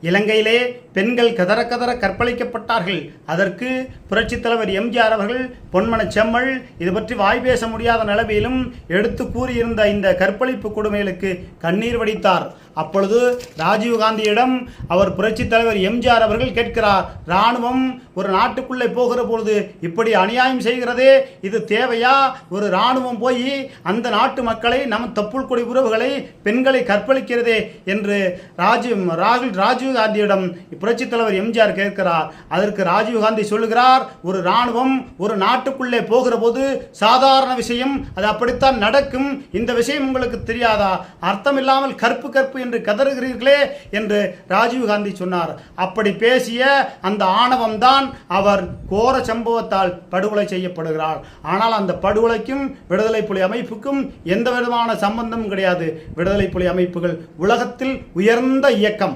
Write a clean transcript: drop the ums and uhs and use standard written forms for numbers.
இலங்கையிலே பெண்கள் கதற கதற கற்பழிக்கப்பட்டார்கள். அதற்கு புரட்சித் தலைவர் எம்ஜிஆர் அவர்கள் பொன்மனச் செம்மல் இது பற்றி வாய் பேச முடியாத நிலைமையிலும் எடுத்து கூறியிருந்த இந்த கற்பழிப்பு கொடுமைகளுக்கு கண்ணீர் வடித்தார். அப்பொழுது ராஜீவ்காந்தியிடம் அவர் புரட்சித் தலைவர் எம்ஜிஆர் அவர்கள் கேட்கிறார், இராணுவம் ஒரு நாட்டுக்குள்ளே போகிற பொழுது இப்படி அநியாயம் செய்கிறதே, இது தேவையா? ஒரு இராணுவம் போய் அந்த நாட்டு மக்களை நம் தொப்புள் கொடி உறவுகளை பெண்களை கற்பழிக்கிறதே என்று ராஜீவ்காந்தியிடம் புரட்சித் தலைவர் எம்ஜிஆர் கேட்கிறார். அதற்கு ராஜீவ்காந்தி சொல்லுகிறார், ஒரு இராணுவம் ஒரு நாட்டுக்குள்ளே போகிற போது சாதாரண விஷயம், அது அப்படித்தான் நடக்கும். இந்த விஷயம் உங்களுக்கு தெரியாதா? அர்த்தமில்லாமல் கற்பு கற்பு என்று கதறுகிறீர்களே என்று ராஜீவ்காந்தி சொன்னார். அப்படி பேசிய அந்த ஆணவம்தான் அவர் கோர சம்பவத்தால் படுகொலை செய்யப்படுகிறார். ஆனால் அந்த படுகொலைக்கும் விடுதலை புலி அமைப்புக்கும் எந்த விதமான சம்பந்தமும் கிடையாது. விடுதலை புலி அமைப்புகள் உலகத்தில் உயர்ந்த இயக்கம்.